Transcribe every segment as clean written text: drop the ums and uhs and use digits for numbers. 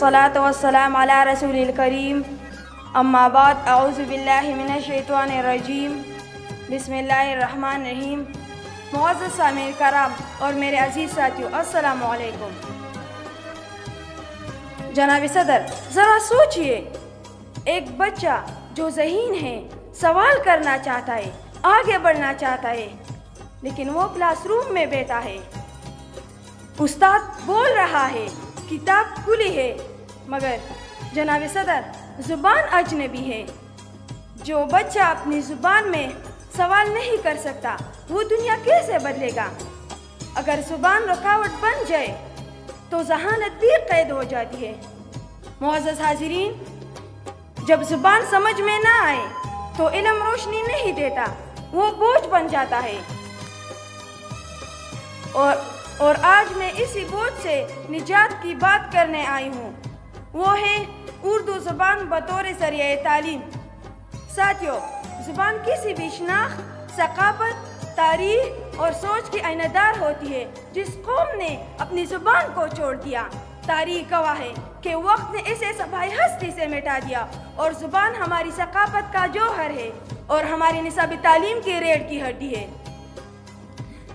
वस्सलातु वस्सलाम अला रसूलिल करीम। अम्मा बाद, अऊज़ु बिल्लाहि मिनश शैतानिर रजीम। बिस्मिल्लाहिर्रहमानिर्रहीम। मुअज़्ज़ज़ सामीन कराम और मेरे अजीज़ साथियों, अस्सलामु अलैकुम। जनाब सदर, ज़रा सोचिए, एक बच्चा जो ज़हीन है, सवाल करना चाहता है, आगे बढ़ना चाहता है, लेकिन वो क्लासरूम में बैठा है, उस्ताद बोल रहा है, किताब खुली है, मगर जनाब सदर ज़ुबान अजनबी है। जो बच्चा अपनी ज़ुबान में सवाल नहीं कर सकता, वो दुनिया कैसे बदलेगा? अगर ज़ुबान रुकावट बन जाए तो ज़हानत भी कैद हो जाती है। मुअज़्ज़ज़ हाज़िरीन, जब ज़ुबान समझ में ना आए तो इल्म रोशनी नहीं देता, वो बोझ बन जाता है। और आज मैं इसी बोझ से निजात की बात करने आई हूँ, वो है उर्दू ज़ुबान बतौर ज़रिया तालीम। साथियों, ज़ुबान किसी भी शनाख्त, सक़ाफ़त, तारीख़ और सोच की आईनादार होती है। जिस कौम ने अपनी ज़ुबान को छोड़ दिया, तारीख़ गवाह है कि वक्त ने इसे सफाई हस्ती से मिटा दिया। और ज़ुबान हमारी सक़ाफ़त का जौहर है और हमारी निसाबी तालीम की रीढ़ की हड्डी है।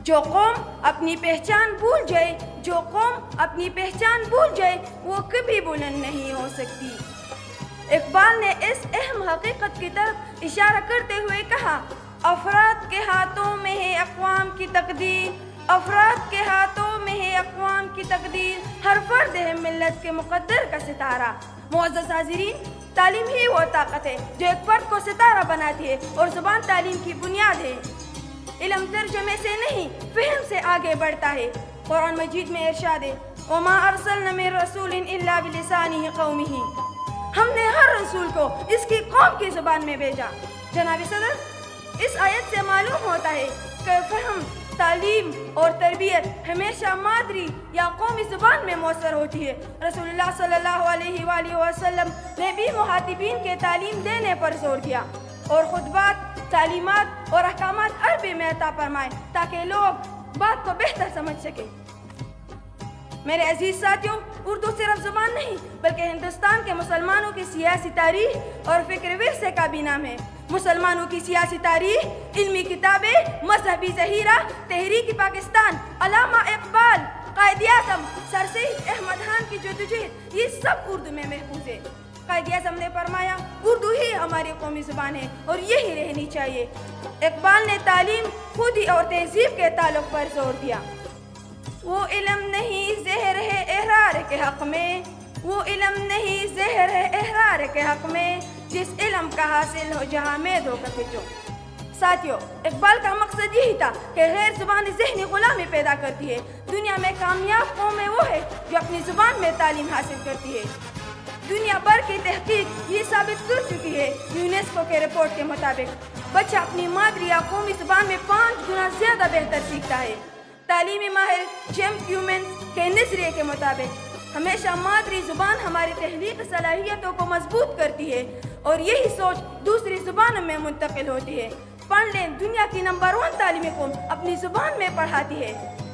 जो कौम अपनी पहचान भूल जाए, जो कौम अपनी पहचान भूल जाए, वो कभी बुलंद नहीं हो सकती। इकबाल ने इस अहम हकीकत की तरफ इशारा करते हुए कहा, अफराद के हाथों में है अक़वाम की तकदीर, अफराद के हाथों में है अक़वाम की तकदीर, हर फर्द है मिल्लत के मुक़द्दर का सितारा। मुअज़्ज़ज़ हाज़िरीन, तालीम ही वो ताकत है जो एक फर्द को सितारा बनाती है, और ज़ुबान तालीम की बुनियाद है। इल्म तर्जुमे से नहीं, फ़हम से आगे बढ़ता है। कुरान मजीद में इरशाद है, वमा अरसलना मिन रसूलिन इल्ला बिलिसानि कौमिही, हमने हर रसूल को इसकी कौम की ज़ुबान में भेजा। जनाब सदर, इस आयत से मालूम होता है कि फ़हम, तालीम और तरबियत हमेशा मादरी या कौमी ज़ुबान में मौसर होती है। रसूलुल्लाह सल्लल्लाहु अलैहि वसल्लम ने भी मुहातिबीन के तालीम देने पर जोर दिया और खुतबात, तालीमात और अहकामात अरबी में अता फरमाए ताकि लोग बात को बेहतर समझ सके। मेरे अजीज साथियों, उर्दू सिर्फ ज़ुबान नहीं बल्कि हिंदुस्तान के मुसलमानों की सियासी तारीख और फ़िक्र विरसे का भी नाम है। मुसलमानों की सियासी तारीख, इल्मी किताबें, मजहबी ज़हीरा, तहरीक पाकिस्तान, अल्लामा इकबाल, कायद-ए-आज़म, सर सैयद अहमद खान की जद्दोजहद, ये सब उर्दू में महफूज है। कायद-ए-आज़म ने फरमाया, उर्दू ही हमारी कौमी ज़ुबान है और यही रहनी चाहिए। इकबाल ने तालीम, खुदी और तहजीब के ताल्लुक़ पर जोर दिया। वो इल्म नहीं ज़हर है एहरार के हक़ में, वो इल्म नहीं ज़हर है एहरार के हक़ में, जिस इल्म का हासिल हो जहाँ में धोखा फिजो। साथियों, इकबाल का मकसद यही था कि गैर ज़ुबानी ज़हनी ग़ुलामी पैदा करती है। दुनिया में कामयाब कौमें वो है जो अपनी ज़ुबान में तालीम हासिल करती है। दुनिया भर की तहकीक ये साबित कर चुकी है, यूनेस्को के रिपोर्ट के मुताबिक बच्चा अपनी मादरी या कौमी ज़ुबान में 5 गुना ज़्यादा बेहतर सीखता है। तालीमी माहिर जेम्स ह्यूमन्स के नज़रिए के मुताबिक हमेशा मादरी ज़ुबान हमारी तहलीक सलाहियतों को मजबूत करती है और यही सोच दूसरी ज़ुबानों में मुंतकिल होती है। पढ़ लें, दुनिया की नंबर 1 तालीमी कौम अपनी ज़ुबान में पढ़ाती है।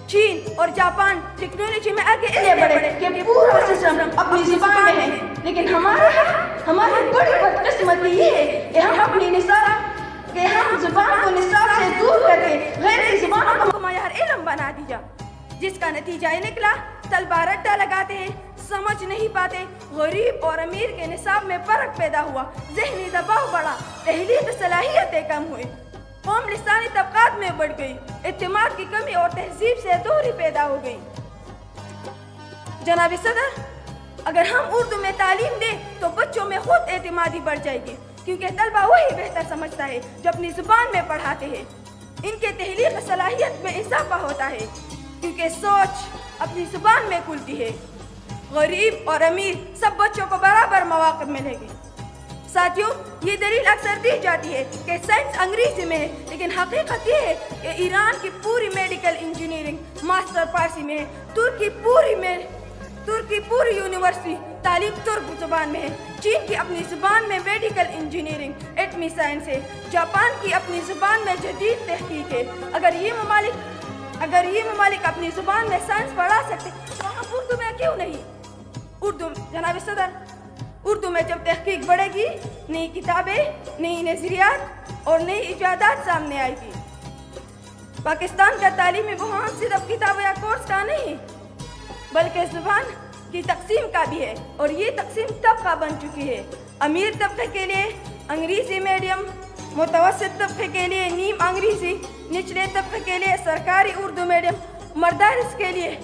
चीन और जापान टेक्नोलॉजी में आगे इसलिए बढ़े कि पूरा सिस्टम अपनी ज़ुबान में है, लेकिन हमारी बड़ी बदकिस्मती ये है कि हम ज़ुबान को निसाब से दूर करके गैर ज़ुबानों को मयार इल्म बना दिया, जिसका नतीजा ये निकला, तलबा रट्टा लगाते हैं, समझ नहीं पाते, गरीब और अमीर के निसाब में फ़र्क पैदा हुआ, ज़हनी दबाव बढ़ा, तहलीक सलाहियतें कम हुई, कौम लिसानी तबकात में बढ़ गई, इत्तेमाद की कमी और तहजीब से दूरी पैदा हो गई। जनाब सदर, अगर हम उर्दू में तालीम दें तो बच्चों में खुद एतमादी बढ़ जाएगी, क्योंकि तलबा वही बेहतर समझता है जो अपनी ज़ुबान में पढ़ाते हैं। इनके तहलीक सलाहियत में इजाफा होता है क्योंकि सोच अपनी ज़ुबान में खुलती है। गरीब और अमीर सब बच्चों को बराबर मौक़िफ़ मिलेंगे। साथियों, ये दलील अक्सर दी जाती है कि साइंस अंग्रेजी में है, लेकिन हकीकत ये है कि ईरान की पूरी मेडिकल इंजीनियरिंग मास्टर फारसी में है, तुर्की पूरी यूनिवर्सिटी तालीम तुर्क ज़ुबान में है, चीन की अपनी ज़ुबान में मेडिकल इंजीनियरिंग एटमी साइंस है, जापान की अपनी ज़ुबान में जदीद तहकीक है। अगर ये ममालिक अपनी ज़ुबान में साइंस पढ़ा सकते तो हम उर्दू में क्यों नहीं? اردو جناب صدر، اردو میں جب تحقیق بڑھے گی، نئی کتابیں، نئی نظریات اور نئی ایجادات سامنے آئے گی۔ پاکستان کا تعلیمی بحران صرف کتابوں یا کورس کا نہیں بلکہ زبان کی تقسیم کا بھی ہے، اور یہ تقسیم طبقہ بن چکی ہے۔ امیر طبقے کے لیے انگریزی میڈیم، متوسط طبقے کے لیے نیم انگریزی، نچلے طبقے کے لیے سرکاری اردو میڈیم، مدارس کے لیے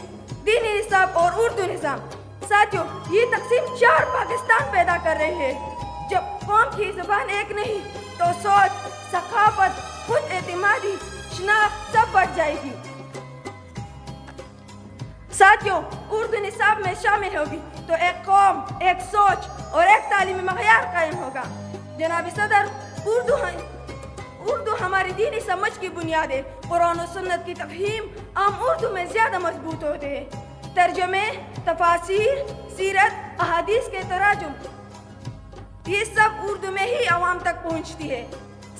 دینی نصاب اور اردو نظام۔ ساتھیوں، یہ تقسیم چار پاکستان پیدا کر رہی ہے۔ جب قوم کی زبان ایک نہیں تو سوچ، ثقافت، خود اعتمادی، شناخت سب بڑھ جائے گی۔ ساتھیوں، اردو نصاب میں شامل ہوگی تو ایک قوم، ایک سوچ اور ایک تعلیمی معیار قائم ہوگا۔ جناب صدر، اردو ہماری دینی سمجھ کی بنیاد ہے۔ قرآن و سنت کی تفہیم عام اردو میں زیادہ مضبوط ہوتے ہیں۔ ترجمے، تفاسیر، سیرت، احادیث کے تراجم، یہ سب اردو میں ہی عوام تک پہنچتی ہے۔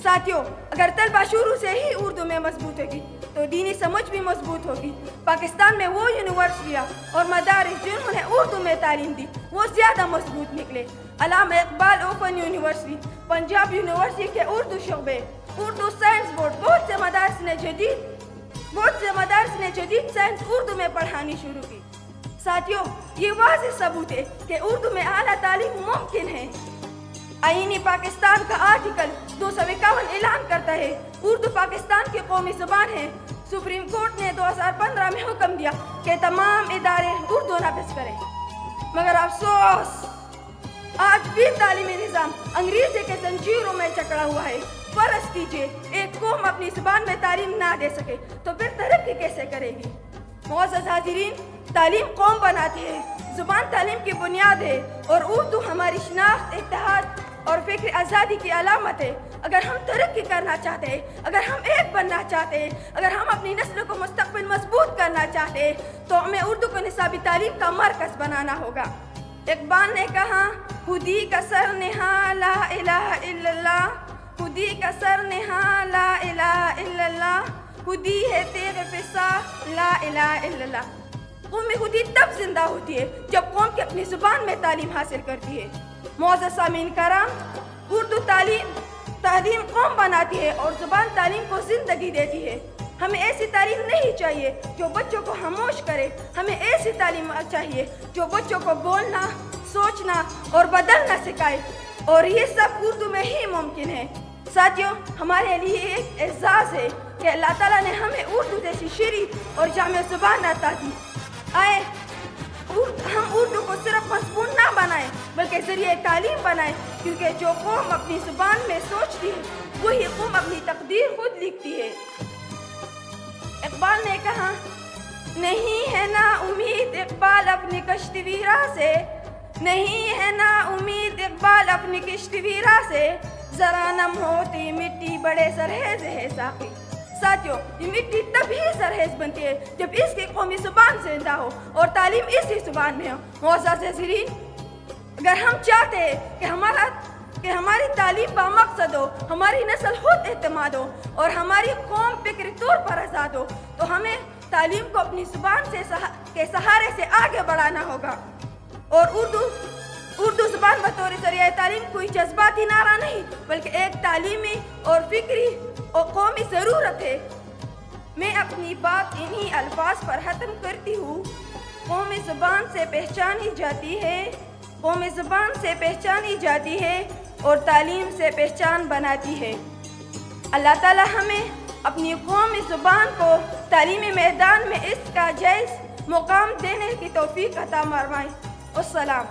ساتھیوں، اگر طلبہ شروع سے ہی اردو میں مضبوط ہوگی تو دینی سمجھ بھی مضبوط ہوگی۔ پاکستان میں وہ یونیورسٹیاں اور مدارس جنہوں نے اردو میں تعلیم دی وہ زیادہ مضبوط نکلے۔ علامہ Iqbal open university, Punjab university کے اردو شعبے، اردو سائنس بورڈ، بہت سے مدارس نے جدید سائنس اردو میں پڑھانی شروع کی۔ ساتھیوں، یہ واضح ثبوت ہے کہ اردو میں اعلیٰ تعلیم ممکن ہے۔ آئین پاکستان کا آرٹیکل 251 اعلان کرتا ہے اردو پاکستان کی قومی زبان ہے۔ سپریم کورٹ نے 2015 میں حکم دیا کہ تمام ادارے اردو نافذ کریں، مگر افسوس آج بھی تعلیمی نظام انگریزی کے زنجیروں میں جکڑا ہوا ہے۔ فرض کیجئے ایک قوم اپنی زبان میں تعلیم نہ دے سکے تو پھر ترقی کیسے کرے گی؟ معزز حاضرین، تعلیم قوم بناتی ہے، زبان تعلیم کی بنیاد ہے، اور اردو ہماری شناخت، اتحاد اور فکر آزادی کی علامت ہے۔ اگر ہم ترقی کرنا چاہتے ہیں، اگر ہم ایک بننا چاہتے ہیں، اگر ہم اپنی نسل کو مستقبل مضبوط کرنا چاہتے ہیں تو ہمیں اردو کو نصابی تعلیم کا مرکز بنانا ہوگا۔ اقبال نے کہا، خودی کا سر نہاں لا الہ الا اللہ، خودی کا سر نہاں لا الہ الا اللہ، خودی ہے تیغ فسا لا الہ الا اللہ۔ قومی خودی تب زندہ ہوتی ہے جب قوم کی اپنی زبان میں تعلیم حاصل کرتی ہے۔ معزز سامعین کرام، اردو تعلیم قوم بناتی ہے اور زبان تعلیم کو زندگی دیتی ہے۔ ہمیں ایسی تعلیم نہیں چاہیے جو بچوں کو خاموش کرے، ہمیں ایسی تعلیم چاہیے جو بچوں کو بولنا، سوچنا اور بدلنا سکھائے، اور یہ سب اردو میں ہی ممکن ہے۔ ساتھیوں، ہمارے لیے ایک اعزاز ہے کہ اللہ تعالیٰ نے ہمیں اردو جیسی شریف اور جامع زبان عطا کی۔ آئے ہم اردو کو صرف مضمون نہ بنائیں بلکہ ذریعہ تعلیم بنائیں، کیونکہ جو قوم اپنی زبان میں سوچتی ہے وہی قوم اپنی تقدیر خود لکھتی ہے۔ اقبال نے کہا، نہیں ہے نا امید اقبال اپنی کشتی ویرا سے، نہیں ہے نا امید اقبال اپنی کشتی ویرا سے، ذرا نم ہوتی مٹی بڑے سرحیز ہے ساقی۔ ساتھیوں، یہ مٹی تب ہی سرحیز بنتی ہے جب اس کی قومی زبان زندہ ہو اور تعلیم اسی زبان میں ہو۔ معزز حاضرین، اگر ہم چاہتے ہیں کہ ہماری تعلیم بامقصد ہو، ہماری نسل خود اعتماد ہو اور ہماری قوم فکری طور پر آزاد ہو تو ہمیں تعلیم کو اپنی زبان کے سہارے سے آگے بڑھانا ہوگا، اور اردو زبان بطور ذریعہ تعلیم کوئی جذباتی نعرہ نہیں بلکہ ایک تعلیمی اور فکری اور قومی ضرورت ہے۔ میں اپنی بات انہی الفاظ پر ختم کرتی ہوں۔ قومی زبان سے پہچانی جاتی ہے، قومی زبان سے پہچانی جاتی ہے اور تعلیم سے پہچان بناتی ہے۔ اللہ تعالی ہمیں اپنی قومی زبان کو تعلیمی میدان میں اس کا جائز مقام دینے کی توفیق عطا فرمائے۔ السلام۔